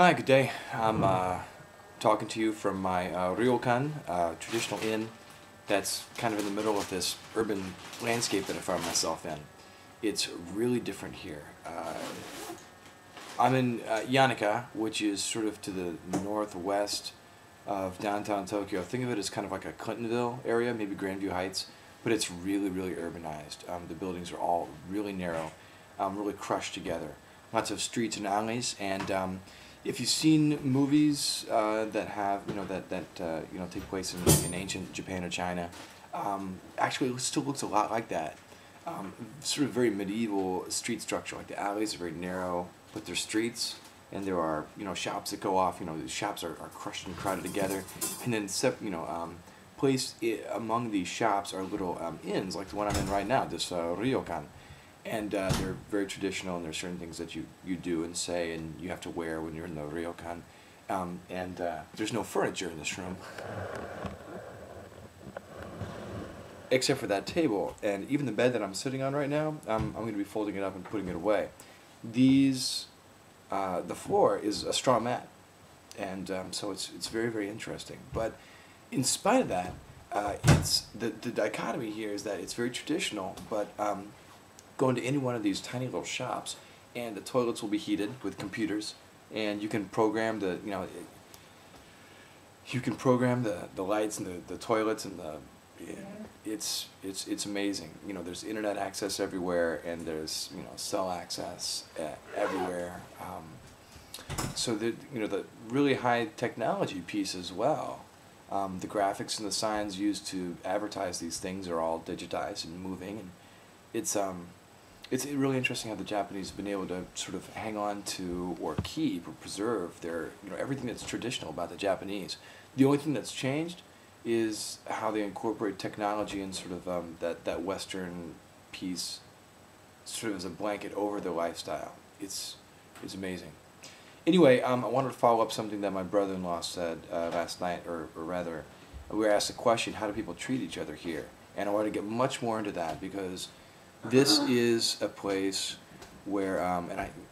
Hi, good day. I'm talking to you from my ryokan, traditional inn that's kind of in the middle of this urban landscape that I find myself in. It's really different here. I'm in Yakana, which is sort of to the northwest of downtown Tokyo. Think of it as kind of like a Clintonville area, maybe Grandview Heights, but it's really, really urbanized. The buildings are all really narrow, really crushed together. Lots of streets and alleys, and if you've seen movies that have, take place in ancient Japan or China, actually it still looks a lot like that. Sort of very medieval street structure. Like the alleys are very narrow, but they're streets, and there are shops that go off. The shops are crushed and crowded together, and then placed among these shops are little inns, like the one I'm in right now, this ryokan. And they're very traditional, and there's certain things that you do and say and you have to wear when you're in the ryokan. There's no furniture in this room, except for that table. And even the bed that I'm sitting on right now, I'm going to be folding it up and putting it away. The floor is a straw mat, and so it's very, very interesting. But in spite of that, it's the dichotomy here is that it's very traditional, but go into any one of these tiny little shops, and the toilets will be heated with computers, and you can program the lights and the toilets and it's amazing. There's internet access everywhere, and there's cell access everywhere. So the really high technology piece as well. The graphics and the signs used to advertise these things are all digitized and moving, and it's really interesting how the Japanese have been able to sort of hang on to or keep or preserve their everything that's traditional about the Japanese. The only thing that's changed is how they incorporate technology and sort of that Western piece sort of as a blanket over their lifestyle. It's amazing. Anyway, I wanted to follow up something that my brother-in-law said last night, or rather, we were asked a question: how do people treat each other here? And I want to get much more into that, because this is a place where,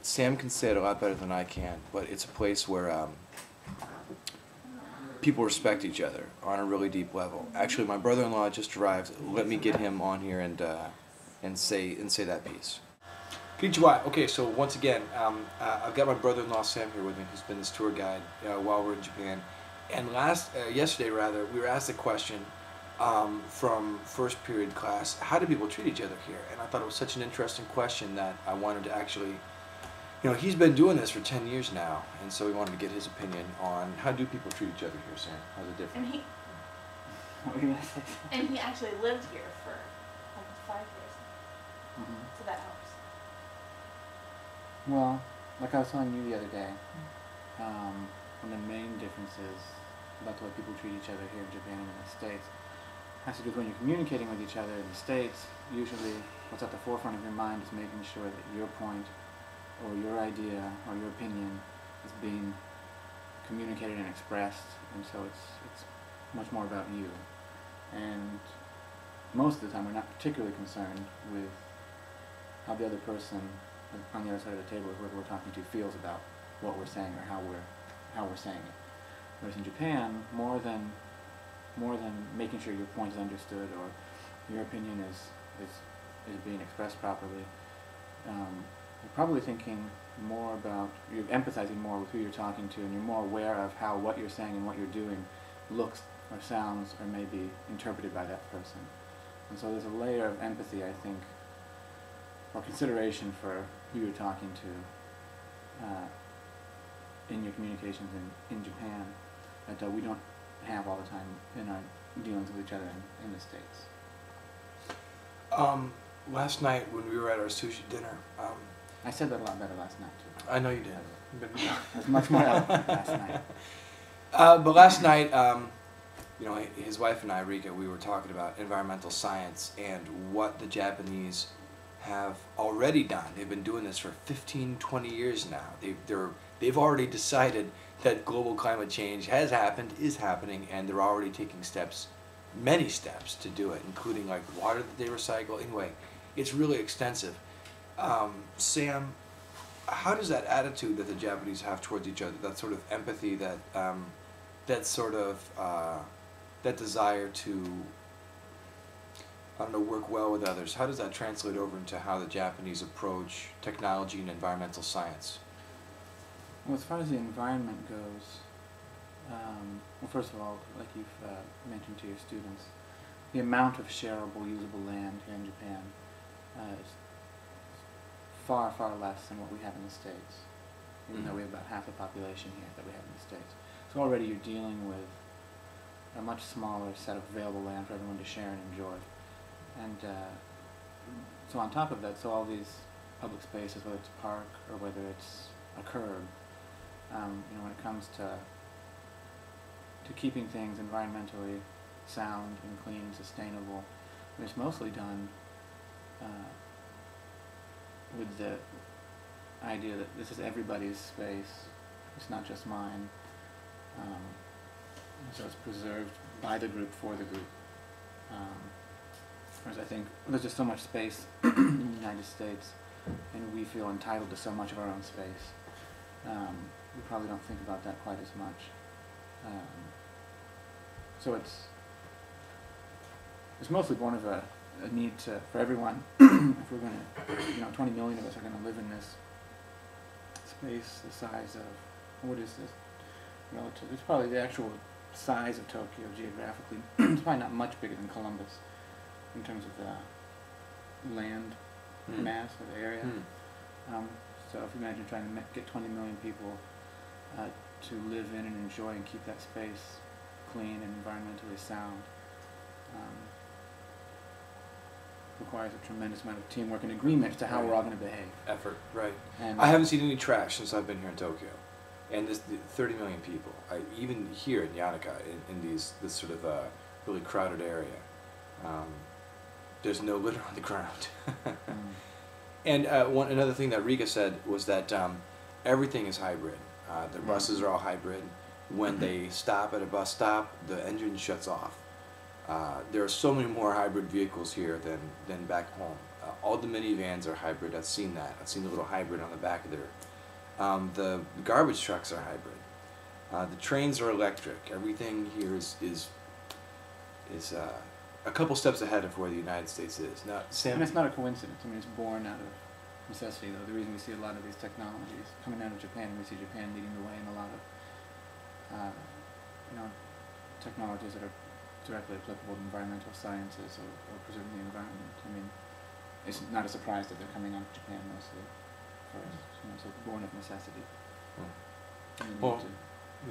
Sam can say it a lot better than I can, but it's a place where people respect each other on a really deep level. Actually, my brother-in-law just arrived. Let me get him on here and say that piece. Konnichiwa. Okay, so once again, I've got my brother-in-law Sam here with me, who's been this tour guide while we're in Japan. And yesterday, we were asked the question from first period class: how do people treat each other here? And I thought it was such an interesting question that I wanted to actually, he's been doing this for 10 years now, and so we wanted to get his opinion on how do people treat each other here, Sam? How's it different? And he actually lived here for almost 5 years, so that helps. Well, like I was telling you the other day, one of the main differences about the way people treat each other here in Japan and in the States has to do with when you're communicating with each other in the States. Usually what's at the forefront of your mind is making sure that your point or your idea or your opinion is being communicated and expressed, and so it's much more about you. And most of the time we're not particularly concerned with how the other person on the other side of the table, whoever we're talking to, feels about what we're saying or how we're saying it. Whereas in Japan, more than making sure your point is understood or your opinion is being expressed properly, you're probably thinking more about, you're empathizing more with who you're talking to, and you're more aware of how what you're saying and what you're doing looks or sounds or may be interpreted by that person. And so there's a layer of empathy, I think, or consideration for who you're talking to in your communications in Japan that we don't have all the time in our dealings with each other in the States. Last night when we were at our sushi dinner, I said that a lot better last night too. I know you did. It was much more eloquent last night. But last night, his wife and I, Rika, we were talking about environmental science and what the Japanese have already done. They've been doing this for 15, 20 years now. They've already decided that global climate change has happened, is happening, and they're already taking steps, many steps to do it, including like water that they recycle. Anyway, it's really extensive. Sam, how does that attitude that the Japanese have towards each other, that sort of empathy, that sort of that desire to, I don't know, work well with others, how does that translate over into how the Japanese approach technology and environmental science? Well, as far as the environment goes, well, first of all, like you've mentioned to your students, the amount of shareable, usable land here in Japan is far, far less than what we have in the States, even though we have about half the population here that we have in the States. So already you're dealing with a much smaller set of available land for everyone to share and enjoy. And so on top of that, so all these public spaces, whether it's a park or whether it's a curb, when it comes to keeping things environmentally sound and clean and sustainable, it's mostly done with the idea that this is everybody's space, it's not just mine. So it's preserved by the group for the group. Whereas I think there's just so much space in the United States, and we feel entitled to so much of our own space. We probably don't think about that quite as much. So it's mostly born of a need for everyone. If we're going to, 20 million of us are going to live in this space the size of, what is this relative? It's probably the actual size of Tokyo geographically. It's probably not much bigger than Columbus in terms of the land mass or the area. So if you imagine trying to get 20 million people to live in and enjoy and keep that space clean and environmentally sound, requires a tremendous amount of teamwork and agreement as to how we're all going to behave. Effort, right. And I haven't seen any trash since I've been here in Tokyo. And this 30 million people, even here in Yakana, in this sort of really crowded area, there's no litter on the ground. And another thing that Rika said was that everything is hybrid. The buses are all hybrid. When they stop at a bus stop, the engine shuts off. There are so many more hybrid vehicles here than back home. All the minivans are hybrid. I've seen that. I've seen the little hybrid on the back of there. The garbage trucks are hybrid. The trains are electric. Everything here is a couple steps ahead of where the United States is. Now, Sam, and it's not a coincidence. I mean, it's born out of necessity, though. The reason we see a lot of these technologies coming out of Japan, we see Japan leading the way in a lot of technologies that are directly applicable to environmental sciences or preserving the environment. I mean, it's not a surprise that they're coming out of Japan mostly for us. So it's born of necessity. And we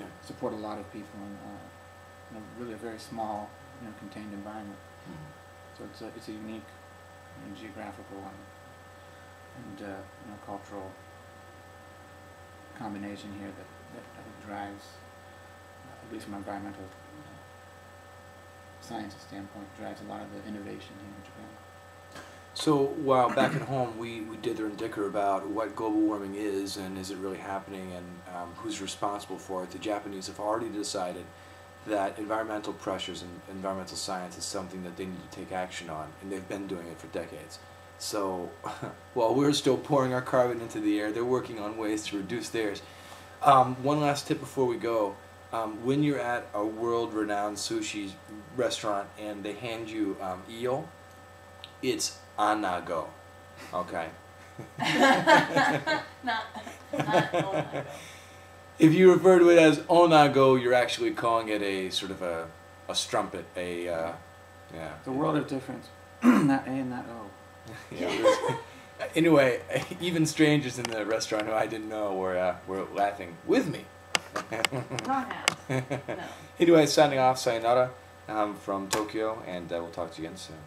need to support a lot of people in really a very small, contained environment. So it's a unique geographical and cultural combination here that I think drives, at least from an environmental sciences standpoint, drives a lot of the innovation here in Japan. so while back at home we dither and dicker about what global warming is and is it really happening and who's responsible for it, the Japanese have already decided that environmental pressures and environmental science is something that they need to take action on, and they've been doing it for decades. So while we're still pouring our carbon into the air, they're working on ways to reduce theirs. One last tip before we go. When you're at a world-renowned sushi restaurant and they hand you eel, it's anago, okay? not onago. If you refer to it as onago, you're actually calling it a sort of a strumpet, yeah. The world of difference, not A and not O. Yeah. Anyway, even strangers in the restaurant who I didn't know were laughing with me. Wrong house. No. Anyway, signing off, sayonara from Tokyo, and we'll talk to you again soon.